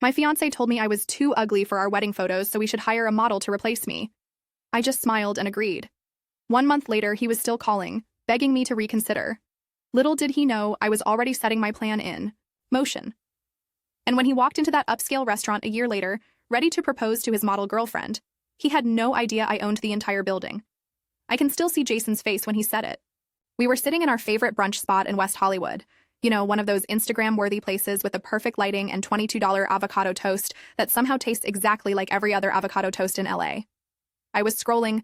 My fiancé told me I was too ugly for our wedding photos, so we should hire a model to replace me. I just smiled and agreed. 1 month later, he was still calling, begging me to reconsider. Little did he know I was already setting my plan in motion. And when he walked into that upscale restaurant a year later, ready to propose to his model girlfriend, he had no idea I owned the entire building. I can still see Jason's face when he said it. We were sitting in our favorite brunch spot in West Hollywood. You know, one of those Instagram-worthy places with the perfect lighting and $22 avocado toast that somehow tastes exactly like every other avocado toast in LA. I was scrolling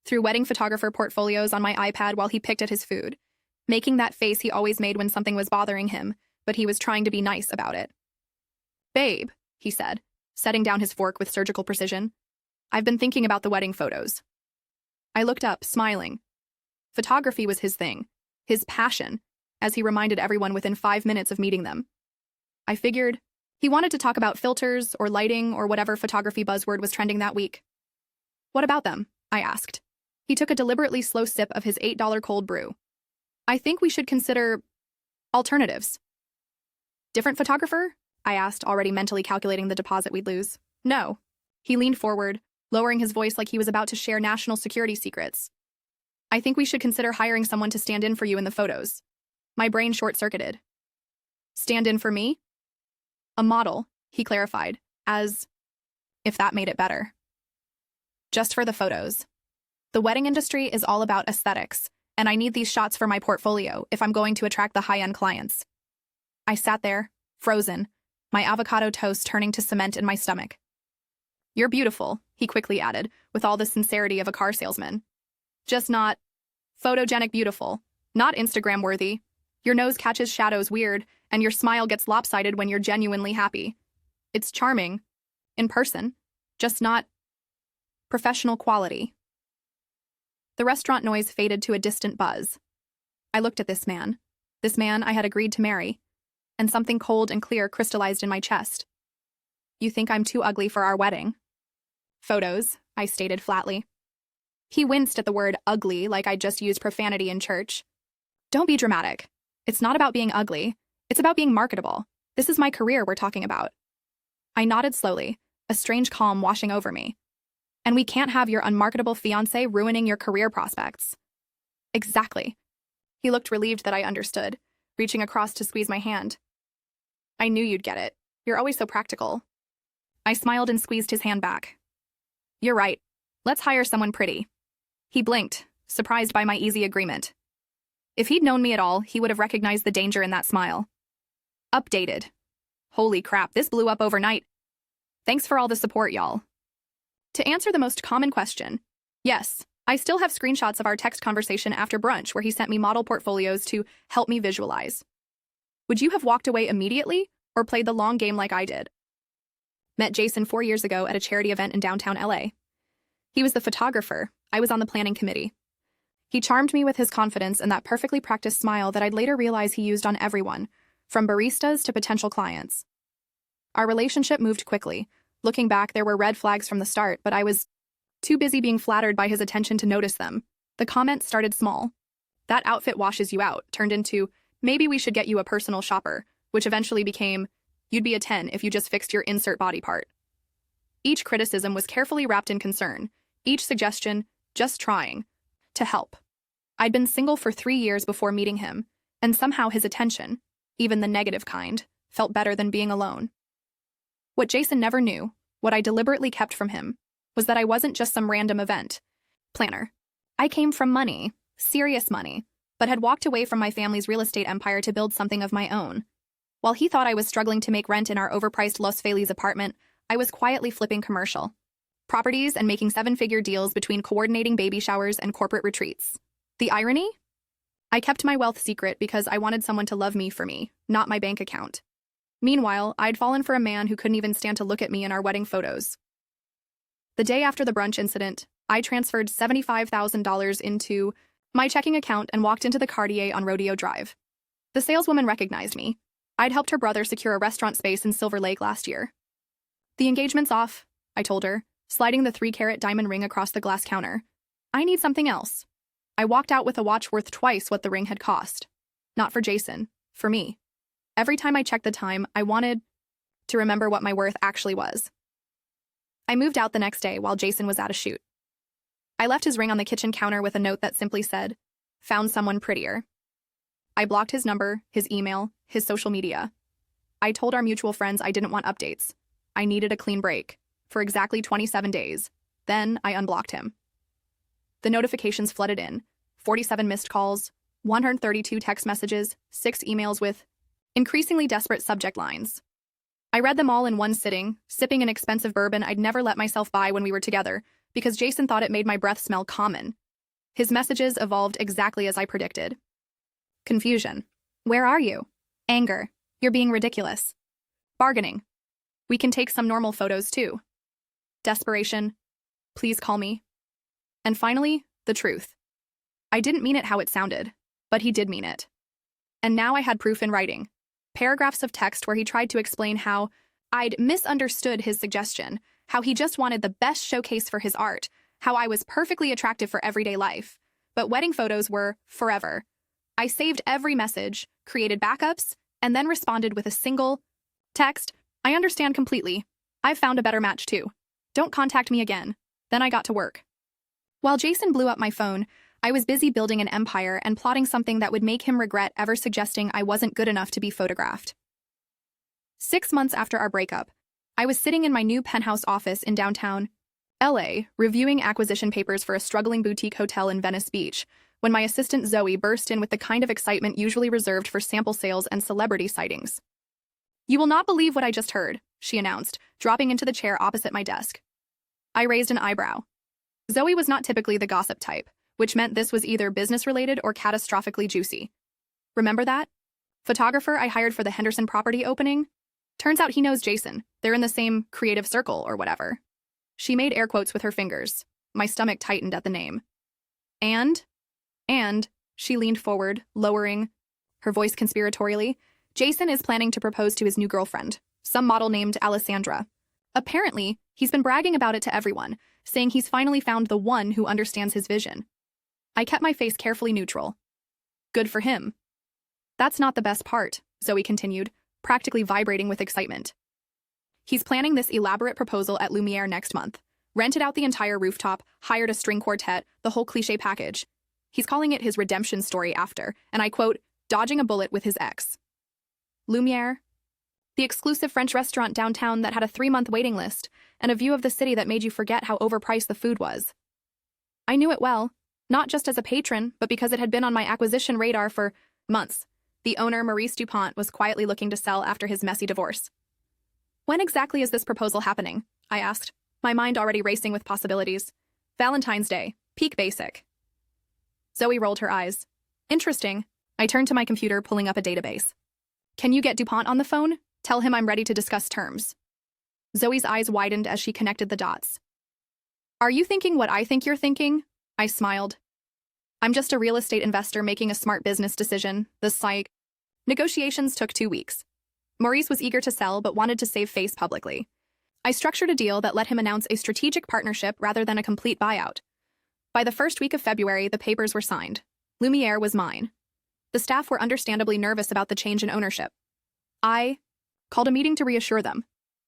through wedding photographer portfolios on my iPad while he picked at his food, making that face he always made when something was bothering him, but he was trying to be nice about it. "Babe," he said, setting down his fork with surgical precision, "I've been thinking about the wedding photos." I looked up, smiling. Photography was his thing, his passion, as he reminded everyone within 5 minutes of meeting them. I figured he wanted to talk about filters or lighting or whatever photography buzzword was trending that week. "What about them?" I asked. He took a deliberately slow sip of his $8 cold brew. "I think we should consider alternatives." "Different photographer?" I asked, already mentally calculating the deposit we'd lose. "No." He leaned forward, lowering his voice like he was about to share national security secrets. "I think we should consider hiring someone to stand in for you in the photos." My brain short-circuited. "Stand in for me?" "A model," he clarified, as if that made it better. "Just for the photos. The wedding industry is all about aesthetics, and I need these shots for my portfolio if I'm going to attract the high-end clients." I sat there, frozen, my avocado toast turning to cement in my stomach. "You're beautiful," he quickly added, with all the sincerity of a car salesman. "Just not photogenic beautiful, not Instagram-worthy. Your nose catches shadows weird, and your smile gets lopsided when you're genuinely happy. It's charming, in person, just not professional quality." The restaurant noise faded to a distant buzz. I looked at this man I had agreed to marry, and something cold and clear crystallized in my chest. "You think I'm too ugly for our wedding?" "Photos," I stated flatly. He winced at the word ugly like I'd just used profanity in church. "Don't be dramatic. It's not about being ugly. It's about being marketable. This is my career we're talking about." I nodded slowly, a strange calm washing over me. "And we can't have your unmarketable fiancé ruining your career prospects." "Exactly." He looked relieved that I understood, reaching across to squeeze my hand. "I knew you'd get it. You're always so practical." I smiled and squeezed his hand back. "You're right. Let's hire someone pretty." He blinked, surprised by my easy agreement. If he'd known me at all, he would have recognized the danger in that smile. "Updated." Holy crap, this blew up overnight. Thanks for all the support, y'all. To answer the most common question, yes, I still have screenshots of our text conversation after brunch where he sent me model portfolios to help me visualize. Would you have walked away immediately or played the long game like I did? Met Jason 4 years ago at a charity event in downtown LA. He was the photographer. I was on the planning committee. He charmed me with his confidence and that perfectly practiced smile that I'd later realize he used on everyone, from baristas to potential clients. Our relationship moved quickly. Looking back, there were red flags from the start, but I was too busy being flattered by his attention to notice them. The comments started small. "That outfit washes you out," turned into, "Maybe we should get you a personal shopper," which eventually became, "You'd be a 10 if you just fixed your insert body part." Each criticism was carefully wrapped in concern, each suggestion just trying to help. I'd been single for 3 years before meeting him, and somehow his attention, even the negative kind, felt better than being alone. What Jason never knew, what I deliberately kept from him, was that I wasn't just some random event planner. I came from money, serious money, but had walked away from my family's real estate empire to build something of my own. While he thought I was struggling to make rent in our overpriced Los Feliz apartment, I was quietly flipping commercial properties and making 7-figure deals between coordinating baby showers and corporate retreats. The irony? I kept my wealth secret because I wanted someone to love me for me, not my bank account. Meanwhile, I'd fallen for a man who couldn't even stand to look at me in our wedding photos. The day after the brunch incident, I transferred $75,000 into my checking account and walked into the Cartier on Rodeo Drive. The saleswoman recognized me. I'd helped her brother secure a restaurant space in Silver Lake last year. "The engagement's off," I told her, sliding the 3-carat diamond ring across the glass counter. "I need something else." I walked out with a watch worth twice what the ring had cost. Not for Jason, for me. Every time I checked the time, I wanted to remember what my worth actually was. I moved out the next day while Jason was at a shoot. I left his ring on the kitchen counter with a note that simply said, "Found someone prettier." I blocked his number, his email, his social media. I told our mutual friends I didn't want updates. I needed a clean break for exactly 27 days. Then I unblocked him. The notifications flooded in. 47 missed calls, 132 text messages, 6 emails with increasingly desperate subject lines. I read them all in one sitting, sipping an expensive bourbon I'd never let myself buy when we were together, because Jason thought it made my breath smell common. His messages evolved exactly as I predicted. Confusion. "Where are you?" Anger. "You're being ridiculous." Bargaining. "We can take some normal photos too." Desperation. "Please call me." And finally, the truth. I didn't mean it how it sounded, but he did mean it. And now I had proof in writing. Paragraphs of text where he tried to explain how I'd misunderstood his suggestion, how he just wanted the best showcase for his art, how I was perfectly attractive for everyday life. But wedding photos were forever. I saved every message, created backups, and then responded with a single text. "I understand completely. I've found a better match too. Don't contact me again." Then I got to work. While Jason blew up my phone, I was busy building an empire and plotting something that would make him regret ever suggesting I wasn't good enough to be photographed. 6 months after our breakup, I was sitting in my new penthouse office in downtown LA, reviewing acquisition papers for a struggling boutique hotel in Venice Beach, when my assistant Zoe burst in with the kind of excitement usually reserved for sample sales and celebrity sightings. "You will not believe what I just heard," she announced, dropping into the chair opposite my desk. I raised an eyebrow. Zoe was not typically the gossip type, which meant this was either business-related or catastrophically juicy. "Remember that photographer I hired for the Henderson property opening? Turns out he knows Jason. They're in the same creative circle or whatever." She made air quotes with her fingers. My stomach tightened at the name. And, she leaned forward, lowering her voice conspiratorially, "Jason is planning to propose to his new girlfriend, some model named Alessandra. Apparently, he's been bragging about it to everyone, saying he's finally found the one who understands his vision." I kept my face carefully neutral. "Good for him." "That's not the best part," Zoe continued, practically vibrating with excitement. "He's planning this elaborate proposal at Lumiere next month. Rented out the entire rooftop, hired a string quartet, the whole cliché package. He's calling it his redemption story after, and I quote, dodging a bullet with his ex." Lumiere? The exclusive French restaurant downtown that had a 3-month waiting list and a view of the city that made you forget how overpriced the food was. I knew it well, not just as a patron, but because it had been on my acquisition radar for months. The owner, Maurice Dupont, was quietly looking to sell after his messy divorce. "When exactly is this proposal happening?" I asked, my mind already racing with possibilities. "Valentine's Day, peak basic." Zoe rolled her eyes. "Interesting." I turned to my computer, pulling up a database. "Can you get Dupont on the phone? Tell him I'm ready to discuss terms." Zoe's eyes widened as she connected the dots. "Are you thinking what I think you're thinking?" I smiled. "I'm just a real estate investor making a smart business decision. The psych." Negotiations took 2 weeks. Maurice was eager to sell but wanted to save face publicly. I structured a deal that let him announce a strategic partnership rather than a complete buyout. By the first week of February, the papers were signed. Lumiere was mine. The staff were understandably nervous about the change in ownership. I called a meeting to reassure them.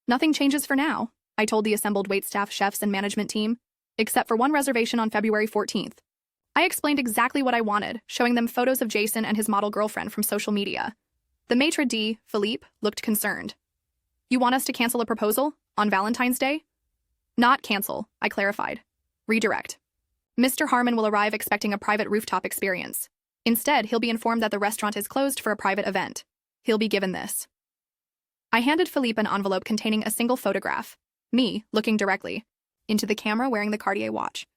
"Nothing changes for now," I told the assembled waitstaff, chefs, and management team, except for one reservation on February 14th. I explained exactly what I wanted, showing them photos of Jason and his model girlfriend from social media. The maitre d', Philippe, looked concerned. "You want us to cancel a proposal? On Valentine's Day?" "Not cancel," I clarified. "Redirect. Mr. Harmon will arrive expecting a private rooftop experience. Instead, he'll be informed that the restaurant is closed for a private event. He'll be given this." I handed Philippe an envelope containing a single photograph, me, looking directly into the camera wearing the Cartier watch.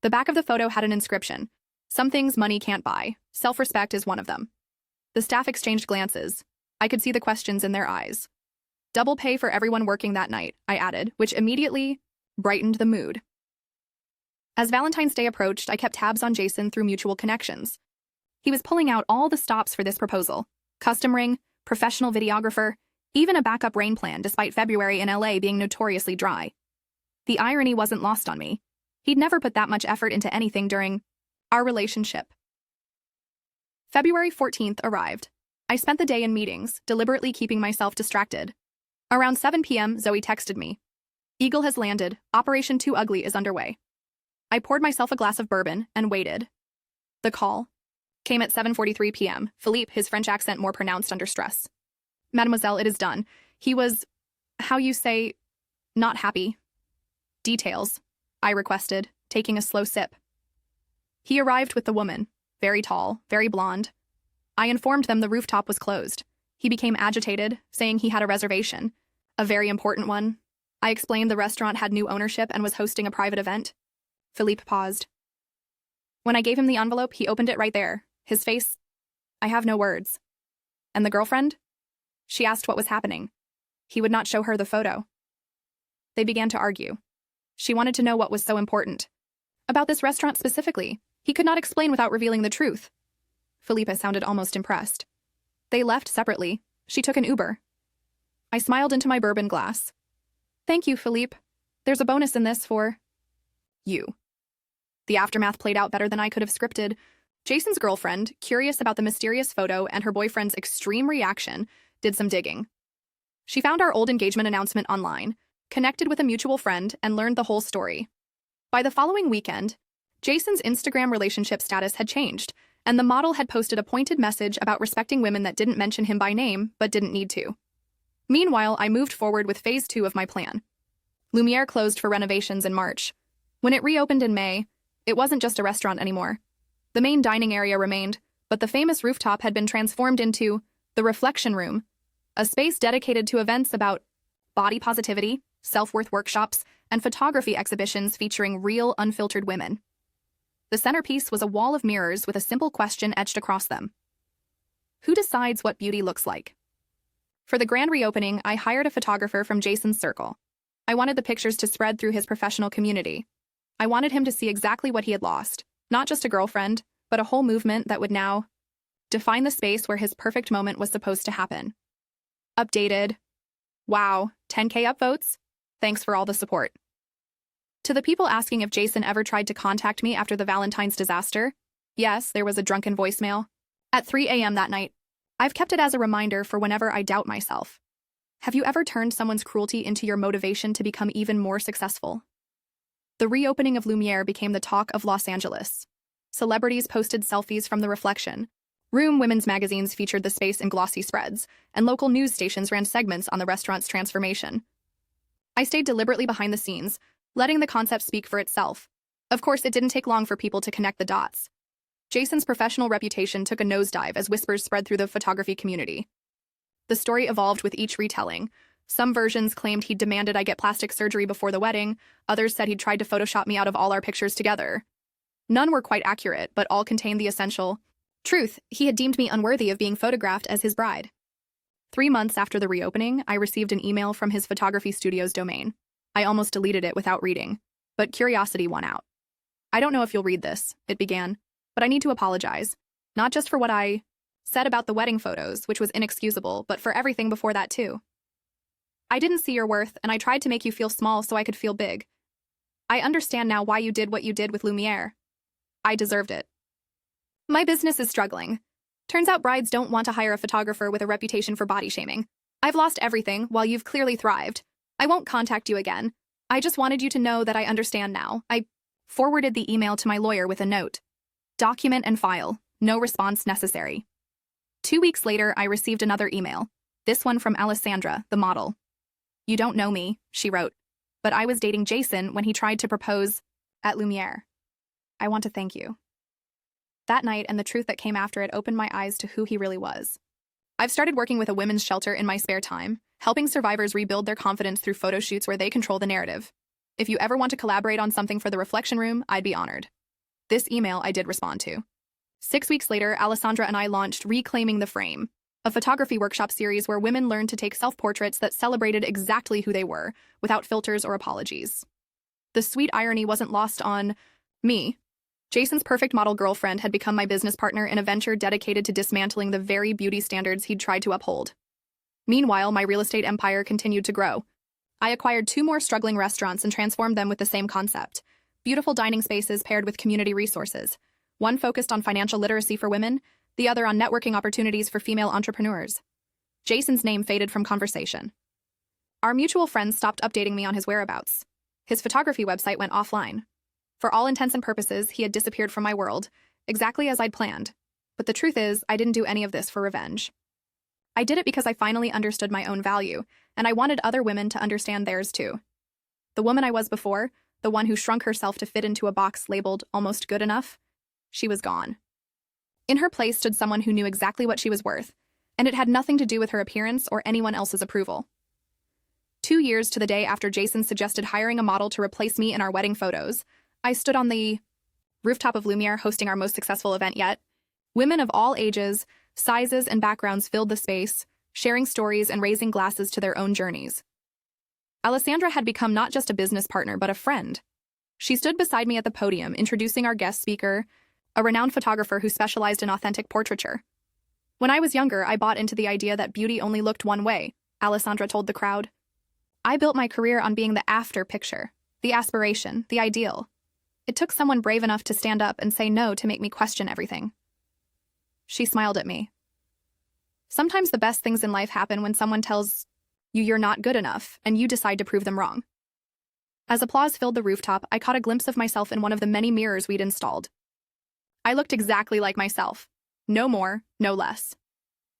The back of the photo had an inscription. "Some things money can't buy. Self-respect is one of them." The staff exchanged glances. I could see the questions in their eyes. "Double pay for everyone working that night," I added, which immediately brightened the mood. As Valentine's Day approached, I kept tabs on Jason through mutual connections. He was pulling out all the stops for this proposal. Custom ring, professional videographer, even a backup rain plan despite February in LA being notoriously dry. The irony wasn't lost on me. He'd never put that much effort into anything during our relationship. February 14th arrived. I spent the day in meetings, deliberately keeping myself distracted. Around 7 p.m., Zoe texted me. Eagle has landed. Operation Too Ugly is underway. I poured myself a glass of bourbon and waited. The call came at 7:43 p.m. Philippe, his French accent more pronounced under stress. Mademoiselle, it is done. He was, how you say, not happy. Details, I requested, taking a slow sip. He arrived with the woman, very tall, very blonde. I informed them the rooftop was closed. He became agitated, saying he had a reservation, a very important one. I explained the restaurant had new ownership and was hosting a private event. Philippe paused. When I gave him the envelope, he opened it right there. His face, I have no words. And the girlfriend? She asked what was happening. He would not show her the photo. They began to argue. She wanted to know what was so important. About this restaurant specifically, he could not explain without revealing the truth. Philippe sounded almost impressed. They left separately. She took an Uber. I smiled into my bourbon glass. Thank you, Philippe. There's a bonus in this for you. The aftermath played out better than I could have scripted. Jason's girlfriend, curious about the mysterious photo and her boyfriend's extreme reaction, did some digging. She found our old engagement announcement online, connected with a mutual friend, and learned the whole story. By the following weekend, Jason's Instagram relationship status had changed, and the model had posted a pointed message about respecting women that didn't mention him by name but didn't need to. Meanwhile, I moved forward with phase 2 of my plan. Lumiere closed for renovations in March. When it reopened in May, it wasn't just a restaurant anymore. The main dining area remained, but the famous rooftop had been transformed into the Reflection Room, a space dedicated to events about body positivity, self-worth workshops, and photography exhibitions featuring real, unfiltered women. The centerpiece was a wall of mirrors with a simple question etched across them. Who decides what beauty looks like? For the grand reopening, I hired a photographer from Jason's circle. I wanted the pictures to spread through his professional community. I wanted him to see exactly what he had lost, not just a girlfriend, but a whole movement that would now define the space where his perfect moment was supposed to happen. Updated. Wow, 10K upvotes? Thanks for all the support. To the people asking if Jason ever tried to contact me after the Valentine's disaster, yes, there was a drunken voicemail. At 3 a.m. that night. I've kept it as a reminder for whenever I doubt myself. Have you ever turned someone's cruelty into your motivation to become even more successful? The reopening of Lumiere became the talk of Los Angeles. Celebrities posted selfies from the Reflection. Women's magazines featured the space in glossy spreads, and local news stations ran segments on the restaurant's transformation. I stayed deliberately behind the scenes, letting the concept speak for itself. Of course, it didn't take long for people to connect the dots. Jason's professional reputation took a nosedive as whispers spread through the photography community. The story evolved with each retelling. Some versions claimed he'd demanded I get plastic surgery before the wedding, others said he'd tried to Photoshop me out of all our pictures together. None were quite accurate, but all contained the essential truth: he had deemed me unworthy of being photographed as his bride. 3 months after the reopening, I received an email from his photography studio's domain. I almost deleted it without reading, but curiosity won out. I don't know if you'll read this, it began, but I need to apologize. Not just for what I said about the wedding photos, which was inexcusable, but for everything before that too. I didn't see your worth, and I tried to make you feel small so I could feel big. I understand now why you did what you did with Lumiere. I deserved it. My business is struggling. Turns out brides don't want to hire a photographer with a reputation for body shaming. I've lost everything while you've clearly thrived. I won't contact you again. I just wanted you to know that I understand now. I forwarded the email to my lawyer with a note. Document and file. No response necessary. 2 weeks later, I received another email. This one from Alessandra, the model. You don't know me, she wrote, but I was dating Jason when he tried to propose at Lumiere. I want to thank you. That night and the truth that came after it opened my eyes to who he really was. I've started working with a women's shelter in my spare time, helping survivors rebuild their confidence through photo shoots where they control the narrative. If you ever want to collaborate on something for the Reflection Room, I'd be honored. This email I did respond to. 6 weeks later, Alessandra and I launched Reclaiming the Frame, a photography workshop series where women learned to take self-portraits that celebrated exactly who they were, without filters or apologies. The sweet irony wasn't lost on me. Jason's perfect model girlfriend had become my business partner in a venture dedicated to dismantling the very beauty standards he'd tried to uphold. Meanwhile, my real estate empire continued to grow. I acquired 2 more struggling restaurants and transformed them with the same concept: beautiful dining spaces paired with community resources. One focused on financial literacy for women, the other on networking opportunities for female entrepreneurs. Jason's name faded from conversation. Our mutual friend stopped updating me on his whereabouts. His photography website went offline. For all intents and purposes, he had disappeared from my world, exactly as I'd planned. But the truth is, I didn't do any of this for revenge. I did it because I finally understood my own value, and I wanted other women to understand theirs too. The woman I was before, the one who shrunk herself to fit into a box labeled almost good enough, she was gone. In her place stood someone who knew exactly what she was worth, and it had nothing to do with her appearance or anyone else's approval. 2 years to the day after Jason suggested hiring a model to replace me in our wedding photos, I stood on the rooftop of Lumiere hosting our most successful event yet. Women of all ages, sizes, and backgrounds filled the space, sharing stories and raising glasses to their own journeys. Alessandra had become not just a business partner, but a friend. She stood beside me at the podium, introducing our guest speaker, a renowned photographer who specialized in authentic portraiture. When I was younger, I bought into the idea that beauty only looked one way, Alessandra told the crowd. I built my career on being the after picture, the aspiration, the ideal. It took someone brave enough to stand up and say no to make me question everything. She smiled at me. Sometimes the best things in life happen when someone tells you you're not good enough, and you decide to prove them wrong. As applause filled the rooftop, I caught a glimpse of myself in one of the many mirrors we'd installed. I looked exactly like myself. No more, no less.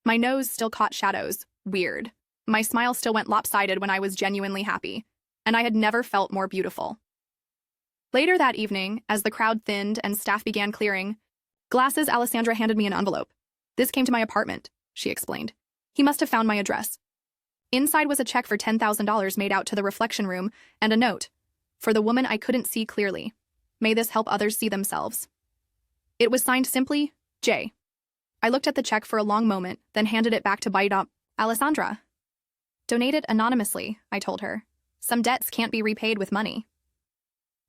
My nose still caught shadows. Weird. My smile still went lopsided when I was genuinely happy, and I had never felt more beautiful. Later that evening, as the crowd thinned and staff began clearing glasses, Alessandra handed me an envelope. This came to my apartment, she explained. He must have found my address. Inside was a check for $10,000 made out to the reflection room and a note. For the woman I couldn't see clearly. May this help others see themselves. It was signed simply, J. I looked at the check for a long moment, then handed it back to Bite-Up. Alessandra. Donated anonymously, I told her. Some debts can't be repaid with money.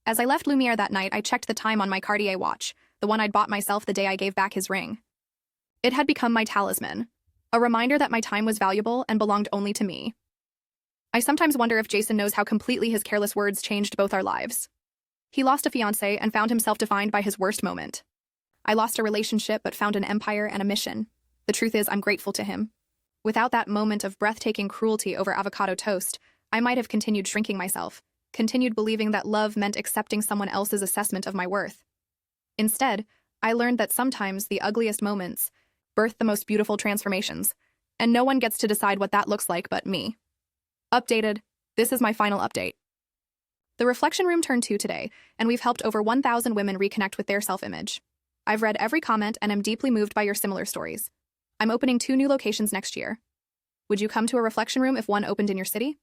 As I left Lumiere that night, I checked the time on my Cartier watch, the one I'd bought myself the day I gave back his ring. It had become my talisman, a reminder that my time was valuable and belonged only to me. I sometimes wonder if Jason knows how completely his careless words changed both our lives. He lost a fiancé and found himself defined by his worst moment. I lost a relationship but found an empire and a mission. The truth is, I'm grateful to him. Without that moment of breathtaking cruelty over avocado toast, I might have continued shrinking myself, continued believing that love meant accepting someone else's assessment of my worth. Instead, I learned that sometimes the ugliest moments birth the most beautiful transformations, and no one gets to decide what that looks like but me. Updated. This is my final update. The reflection room turned 2 today, and we've helped over 1,000 women reconnect with their self-image. I've read every comment and am deeply moved by your similar stories. I'm opening 2 new locations next year. Would you come to a reflection room if one opened in your city?